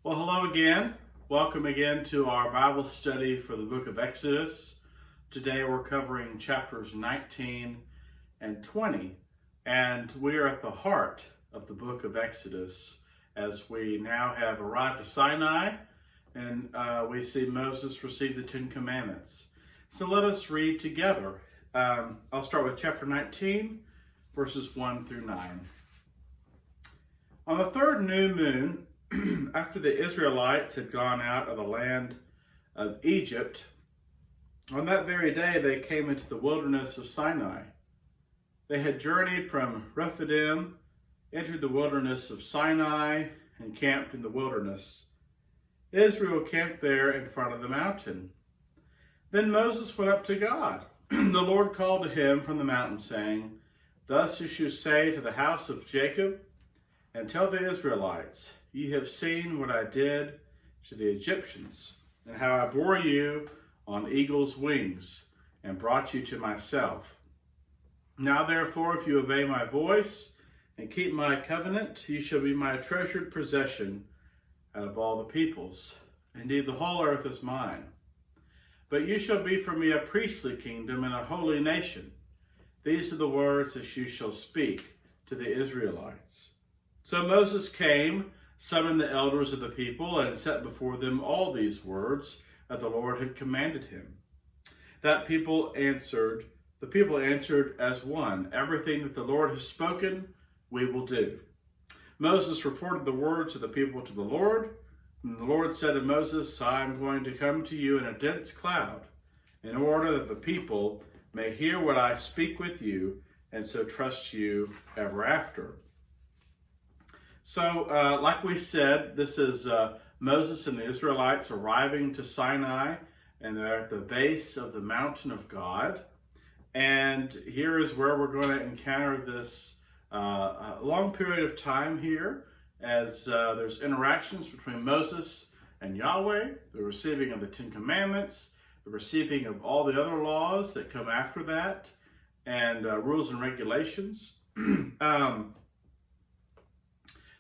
Well, hello again. Welcome again to our Bible study for the book of Exodus. Today we're covering chapters 19 and 20, and we are at the heart of the book of Exodus as we now have arrived to Sinai and we see Moses receive the Ten Commandments. So let us read together. I'll start with chapter 19, verses 1 through 9. On the third new moon, after the Israelites had gone out of the land of Egypt, on that very day they came into the wilderness of Sinai. They had journeyed from Rephidim, entered the wilderness of Sinai, and camped in the wilderness. Israel camped there in front of the mountain. Then Moses went up to God. The Lord called to him from the mountain, saying, "Thus you shall say to the house of Jacob, and tell the Israelites, ye have seen what I did to the Egyptians, and how I bore you on eagle's wings, and brought you to myself. Now therefore, if you obey my voice, and keep my covenant, you shall be my treasured possession out of all the peoples. Indeed, the whole earth is mine. But you shall be for me a priestly kingdom and a holy nation. These are the words that you shall speak to the Israelites." So Moses came, summoned the elders of the people, and set before them all these words that the Lord had commanded him. The people answered as one, "Everything that the Lord has spoken, we will do." Moses reported the words of the people to the Lord, and the Lord said to Moses, "I am going to come to you in a dense cloud, in order that the people may hear what I speak with you, and so trust you ever after." So, like we said, this is Moses and the Israelites arriving to Sinai, and they're at the base of the mountain of God. And here is where we're going to encounter this long period of time here, as there's interactions between Moses and Yahweh, the receiving of the Ten Commandments, the receiving of all the other laws that come after that, and rules and regulations.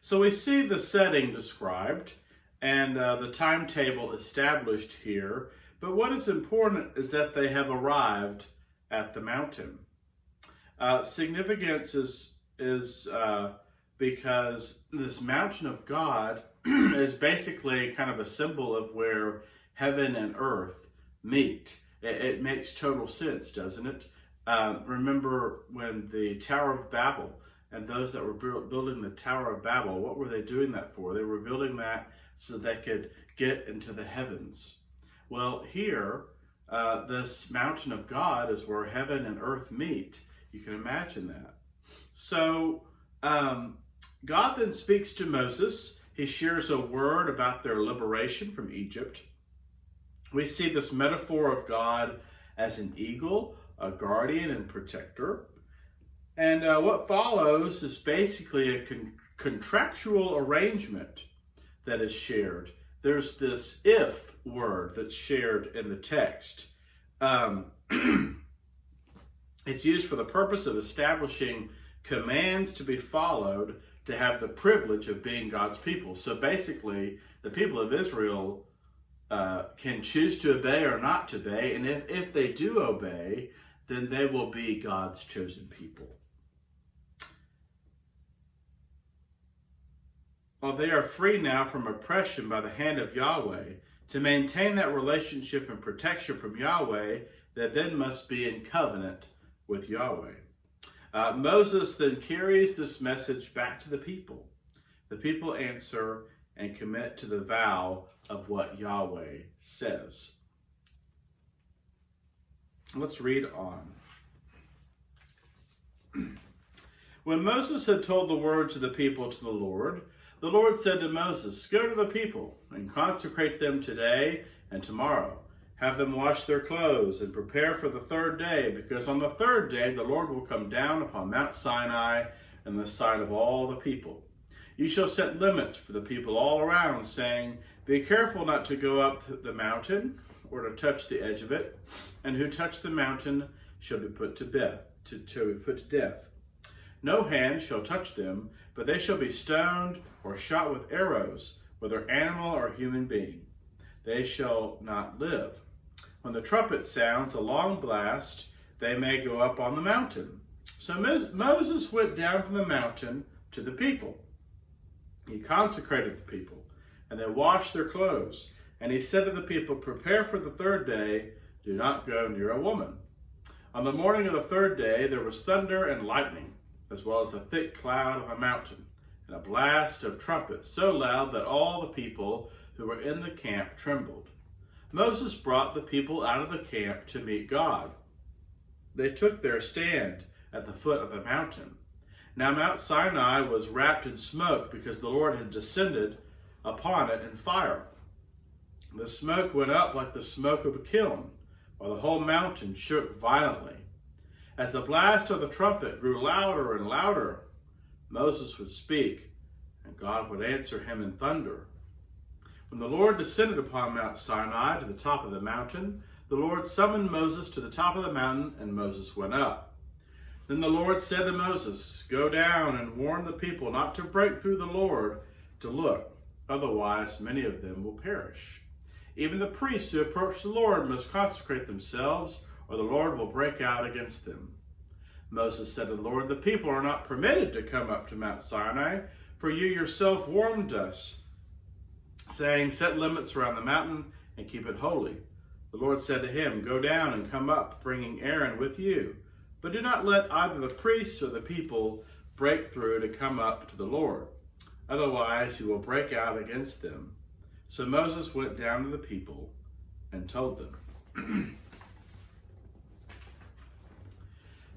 So we see the setting described and the timetable established here. But what is important is that they have arrived at the mountain. Significance is because this mountain of God is basically kind of a symbol of where heaven and earth meet. It makes total sense, doesn't it? Remember when the Tower of Babel, and those that were building the Tower of Babel, what were they doing that for? They were building that so they could get into the heavens. Well, here, this mountain of God is where heaven and earth meet. You can imagine that. So, God then speaks to Moses. He shares a word about their liberation from Egypt. We see this metaphor of God as an eagle, a guardian and protector. And what follows is basically a contractual arrangement that is shared. There's this if word that's shared in the text. It's used for the purpose of establishing commands to be followed to have the privilege of being God's people. So basically, the people of Israel can choose to obey or not to obey. And if they do obey, then they will be God's chosen people. While they are free now from oppression by the hand of Yahweh, to maintain that relationship and protection from Yahweh, they then must be in covenant with Yahweh. Moses then carries this message back to the people. The people answer and commit to the vow of what Yahweh says. Let's read on. When Moses had told the words of the people to the Lord said to Moses, "Go to the people and consecrate them today and tomorrow. Have them wash their clothes and prepare for the third day, because on the third day the Lord will come down upon Mount Sinai in the sight of all the people. You shall set limits for the people all around, saying, be careful not to go up the mountain or to touch the edge of it, and who touch the mountain shall be put to death. No hand shall touch them, but they shall be stoned or shot with arrows whether animal or human being. They shall not live. When the trumpet sounds a long blast, they may go up on the mountain. So Moses went down from the mountain to the people. He consecrated the people, and they washed their clothes. And he said to the people, "Prepare for the third day, do not go near a woman." On the morning of the third day, there was thunder and lightning, as well as a thick cloud of a mountain, and a blast of trumpets so loud that all the people who were in the camp trembled. Moses brought the people out of the camp to meet God. They took their stand at the foot of the mountain. Now Mount Sinai was wrapped in smoke because the Lord had descended upon it in fire. The smoke went up like the smoke of a kiln, while the whole mountain shook violently. As the blast of the trumpet grew louder and louder, Moses would speak, and God would answer him in thunder. When the Lord descended upon Mount Sinai to the top of the mountain, the Lord summoned Moses to the top of the mountain, and Moses went up. Then the Lord said to Moses, "Go down and warn the people not to break through the Lord to look, otherwise many of them will perish. Even the priests who approach the Lord must consecrate themselves, or the Lord will break out against them." Moses said to the Lord, "The people are not permitted to come up to Mount Sinai, for you yourself warned us, saying, 'Set limits around the mountain and keep it holy.'" The Lord said to him, "Go down and come up, bringing Aaron with you. But do not let either the priests or the people break through to come up to the Lord. Otherwise he will break out against them." So Moses went down to the people and told them.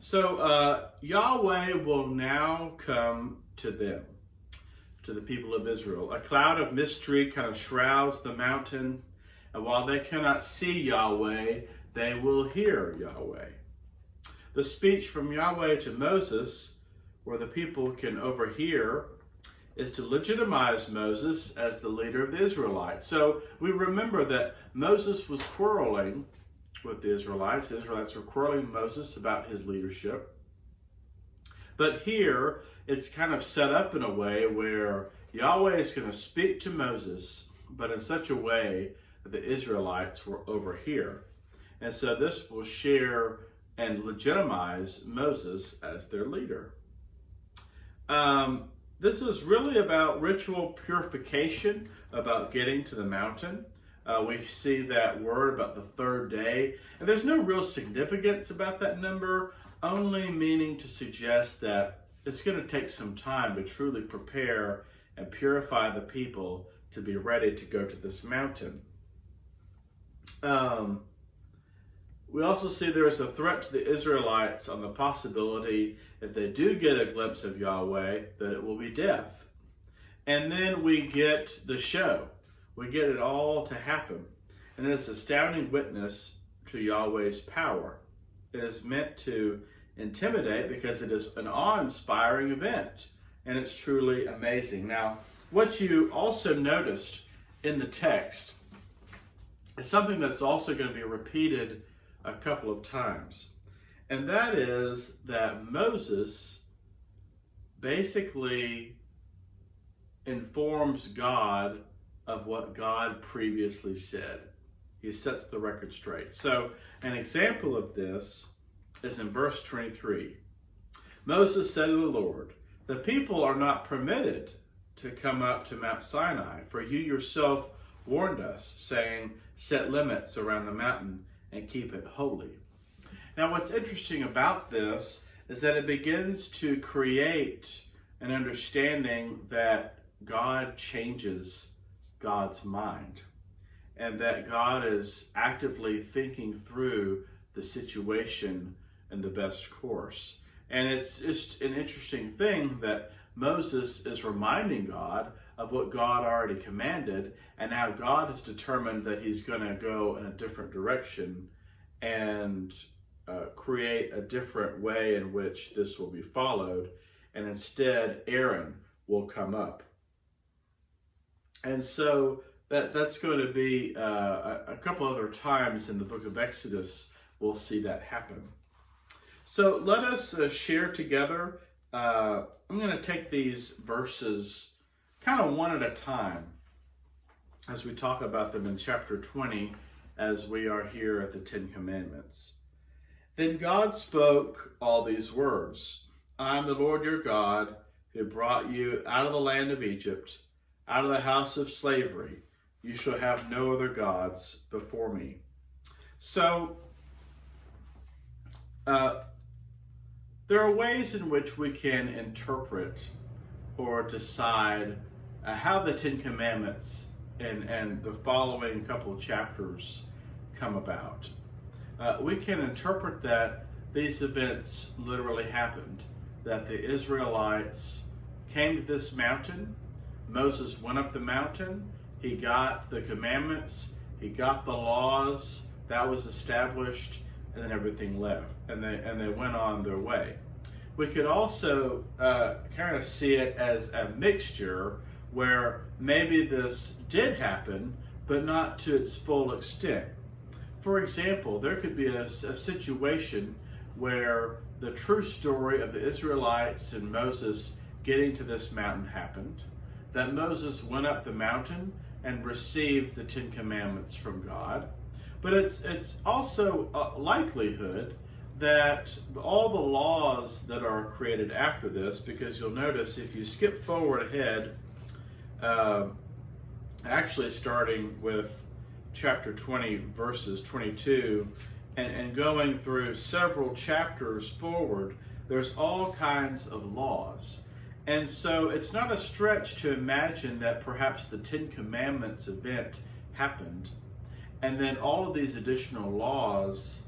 So Yahweh will now come to them, to the people of Israel. A cloud of mystery kind of shrouds the mountain, and while they cannot see Yahweh, they will hear Yahweh. The speech from Yahweh to Moses, where the people can overhear, is to legitimize Moses as the leader of the Israelites. So we remember that Moses was quarreling with the Israelites. The Israelites were quarreling with Moses about his leadership. But here, it's kind of set up in a way where Yahweh is going to speak to Moses, but in such a way that the Israelites will overhear. And so this will share and legitimize Moses as their leader. This is really about ritual purification, about getting to the mountain. We see that word about the third day, and there's no real significance about that number, only meaning to suggest that it's going to take some time to truly prepare and purify the people to be ready to go to this mountain. We also see there is a threat to the Israelites on the possibility, if they do get a glimpse of Yahweh, that it will be death. And then we get the show. We get it all to happen. And it's an astounding witness to Yahweh's power. It is meant to intimidate because it is an awe-inspiring event. And it's truly amazing. Now, what you also noticed in the text is something that's also going to be repeated a couple of times. And that is that Moses basically informs God of what God previously said. He sets the record straight. So an example of this is in verse 23. Moses said to the Lord, "The people are not permitted to come up to Mount Sinai, for you yourself warned us, saying, 'Set limits around the mountain and keep it holy.'" Now what's interesting about this is that it begins to create an understanding that God changes God's mind, and that God is actively thinking through the situation and the best course. And it's just an interesting thing that Moses is reminding God of what God already commanded, and now God has determined that he's going to go in a different direction and create a different way in which this will be followed, and instead Aaron will come up. And so that's going to be a couple other times in the book of Exodus we'll see that happen. So let us share together. I'm going to take these verses kind of one at a time as we talk about them in chapter 20 as we are here at the Ten Commandments. Then God spoke all these words. I am the Lord your God, who brought you out of the land of Egypt, out of the house of slavery. You shall have no other gods before me. So, there are ways in which we can interpret or decide how the Ten Commandments and the following couple of chapters come about. We can interpret that these events literally happened, that the Israelites came to this mountain, Moses went up the mountain, he got the commandments, he got the laws, that was established, and then everything left, and they went on their way. We could also kind of see it as a mixture where maybe this did happen, but not to its full extent. For example, there could be a situation where the true story of the Israelites and Moses getting to this mountain happened, that Moses went up the mountain and received the Ten Commandments from God. But it's also a likelihood that all the laws that are created after this, because you'll notice if you skip forward ahead, actually starting with chapter 20, verses 22, and going through several chapters forward, there's all kinds of laws. And so it's not a stretch to imagine that perhaps the Ten Commandments event happened, and then all of these additional laws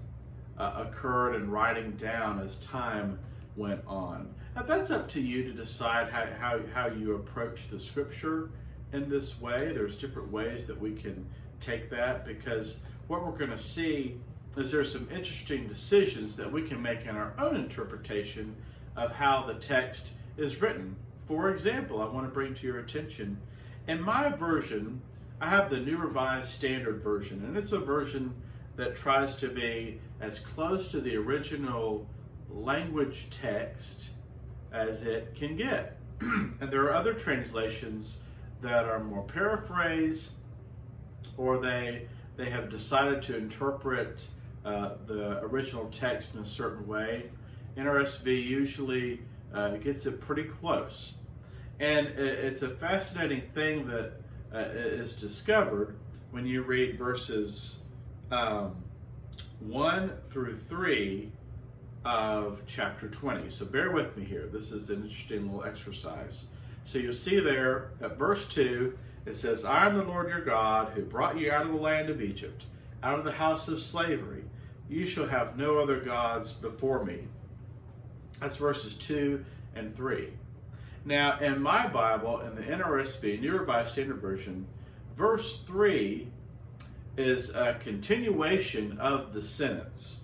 occurred in writing down as time went on. Now that's up to you to decide how you approach the scripture in this way. There's different ways that we can take that, because what we're going to see is there's some interesting decisions that we can make in our own interpretation of how the text is written. For example, I want to bring to your attention, in my version, I have the New Revised Standard Version, and it's a version that tries to be as close to the original language text as it can get. And there are other translations that are more paraphrased, or they have decided to interpret the original text in a certain way. NRSV usually gets it pretty close. And it's a fascinating thing that is discovered when you read verses 1 through 3 of chapter 20. So bear with me here. This is an interesting little exercise. So you'll see there at verse 2, it says, I am the Lord your God who brought you out of the land of Egypt, out of the house of slavery. You shall have no other gods before me. That's verses 2 and 3. Now, in my Bible, in the NRSV, New Revised Standard Version, verse 3 is a continuation of the sentence.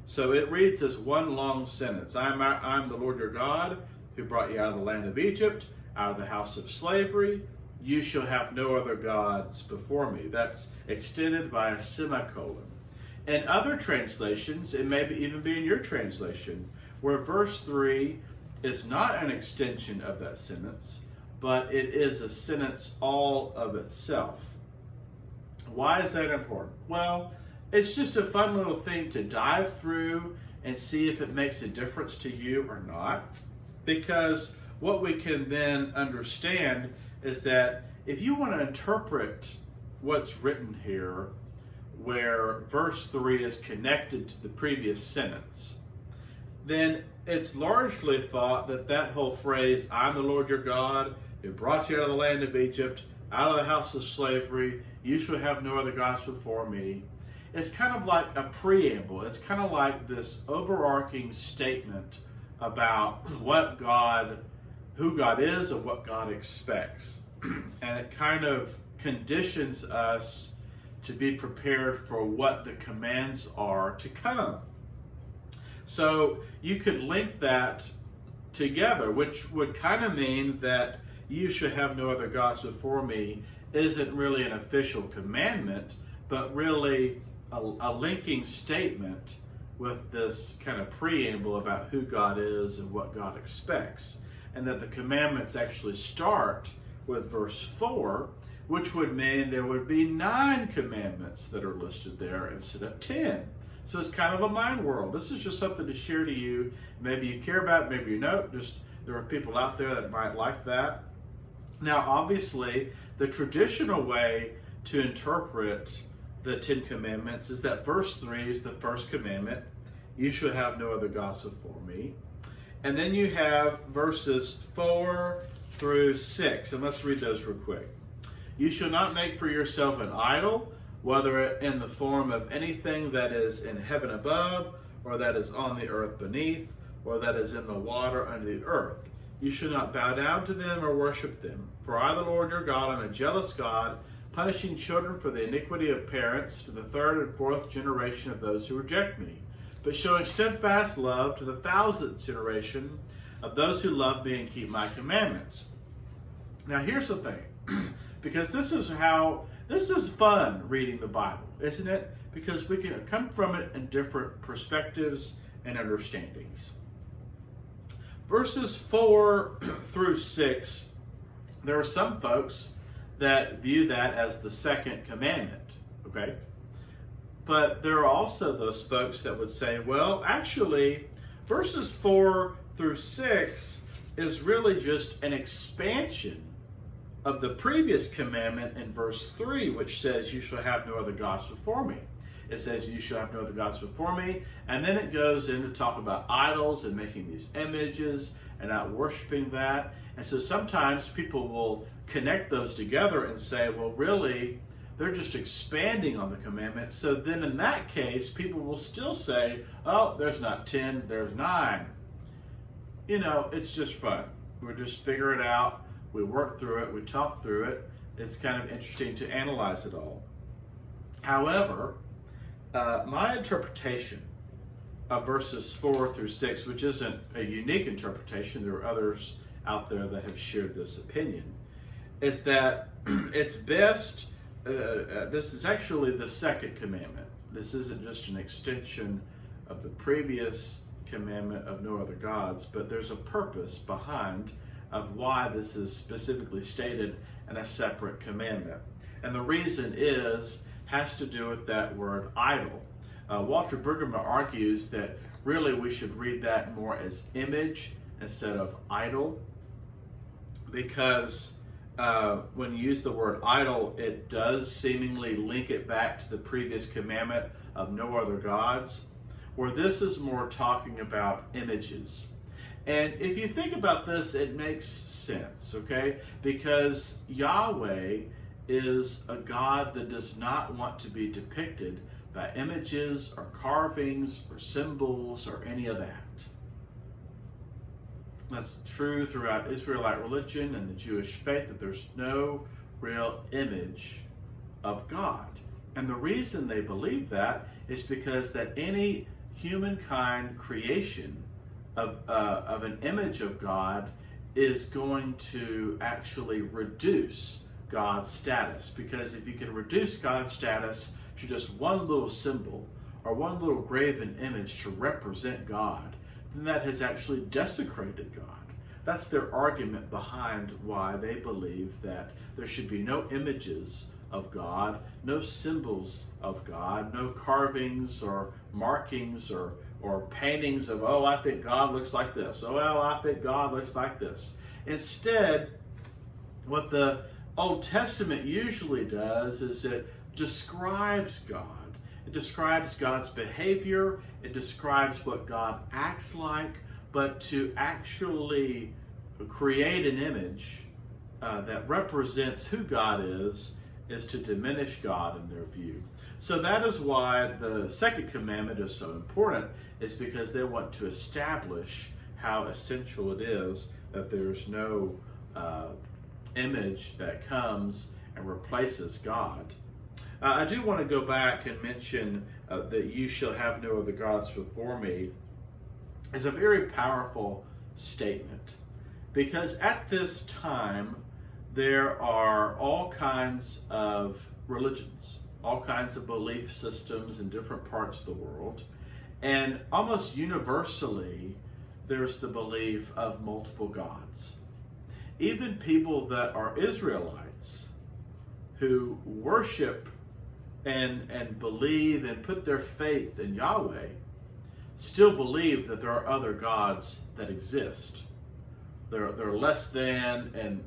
So it reads as one long sentence. I'm the Lord your God who brought you out of the land of Egypt, out of the house of slavery. You shall have no other gods before me. That's extended by a semicolon. In other translations, it may even be in your translation, where verse 3 is not an extension of that sentence, but it is a sentence all of itself. Why is that important? Well, it's just a fun little thing to dive through and see if it makes a difference to you or not. Because what we can then understand is that if you want to interpret what's written here, where verse 3 is connected to the previous sentence, then it's largely thought that that whole phrase, I'm the Lord your God who brought you out of the land of Egypt, out of the house of slavery, you shall have no other gods before me. It's kind of like a preamble. It's kind of like this overarching statement about who God is and what God expects. And it kind of conditions us to be prepared for what the commands are to come. So you could link that together, which would kind of mean that you should have no other gods before me isn't really an official commandment, but really a linking statement with this kind of preamble about who God is and what God expects. And that the commandments actually start with verse 4, which would mean there would be 9 commandments that are listed there instead of 10. So it's kind of a mind world. This is just something to share to you. Maybe you care about it, maybe you don't. Just there are people out there that might like that. Now, obviously, the traditional way to interpret the 10 commandments is that verse 3 is the first commandment. You shall have no other gods before me. And then you have verses 4 through 6. And let's read those real quick. You shall not make for yourself an idol, whether in the form of anything that is in heaven above, or that is on the earth beneath, or that is in the water under the earth. You shall not bow down to them or worship them. For I, the Lord your God, am a jealous God, punishing children for the iniquity of parents to the 3rd and 4th generation of those who reject me, but showing steadfast love to the 1000th generation of those who love me and keep my commandments. Now here's the thing, because this is fun reading the Bible, isn't it? Because we can come from it in different perspectives and understandings. Verses 4 through 6, there are some folks that view that as the second commandment, okay? But there are also those folks that would say, well, actually, verses 4 through 6 is really just an expansion of the previous commandment in verse 3, which says, you shall have no other gods before me. It says, you shall have no other gods before me. And then it goes in to talk about idols and making these images and not worshiping that. And so sometimes people will connect those together and say, well, really, they're just expanding on the commandment. So then in that case, people will still say, oh, there's not 10, there's 9. You know, it's just fun. We just figure it out. We work through it. We talk through it. It's kind of interesting to analyze it all. However, my interpretation of verses 4 through 6, which isn't a unique interpretation, there are others out there that have shared this opinion, is that it's best, this is actually the second commandment. This isn't just an extension of the previous commandment of no other gods, but there's a purpose behind of why this is specifically stated in a separate commandment. And the reason has to do with that word idol. Walter Brueggemann argues that really we should read that more as image instead of idol, because when you use the word idol, it does seemingly link it back to the previous commandment of no other gods, where this is more talking about images. And if you think about this, it makes sense, okay? Because Yahweh is a God that does not want to be depicted by images or carvings or symbols or any of that. That's true throughout Israelite religion and the Jewish faith, that there's no real image of God. And the reason they believe that is because that any humankind creation of an image of God is going to actually reduce God's status. Because if you can reduce God's status to just one little symbol or one little graven image to represent God, then that has actually desecrated God. That's their argument behind why they believe that there should be no images of God, no symbols of God, no carvings or markings or paintings of, oh, I think God looks like this. Oh, well, I think God looks like this. Instead, what the Old Testament usually does is it describes God. It describes God's behavior. It describes what God acts like. But to actually create an image that represents who God is to diminish God in their view. So that is why the second commandment is so important, is because they want to establish how essential it is that there's no image that comes and replaces God. I do want to go back and mention that you shall have no other gods before me is a very powerful statement, because at this time there are all kinds of religions, all kinds of belief systems in different parts of the world, and almost universally there's the belief of multiple gods. Even people that are Israelites who worship and believe and put their faith in Yahweh still believe that there are other gods that exist. They're less than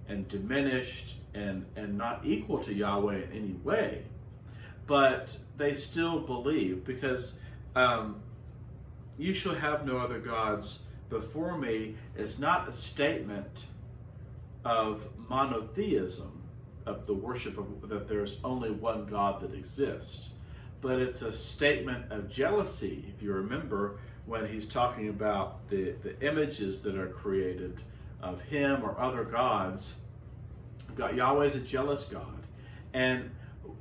and diminished and not equal to Yahweh in any way, but they still believe, because you shall have no other gods before me is not a statement of monotheism, of the worship of that there's only one God that exists, but it's a statement of jealousy. If you remember when he's talking about the images that are created of him or other gods, God, Yahweh is a jealous God. And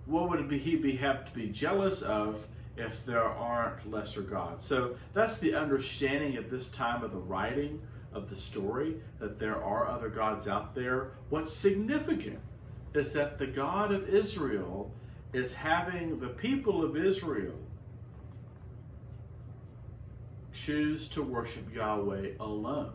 what would he have to be jealous of if there aren't lesser gods? So that's the understanding at this time of the writing of the story, that there are other gods out there. What's significant is that the God of Israel is having the people of Israel choose to worship Yahweh alone.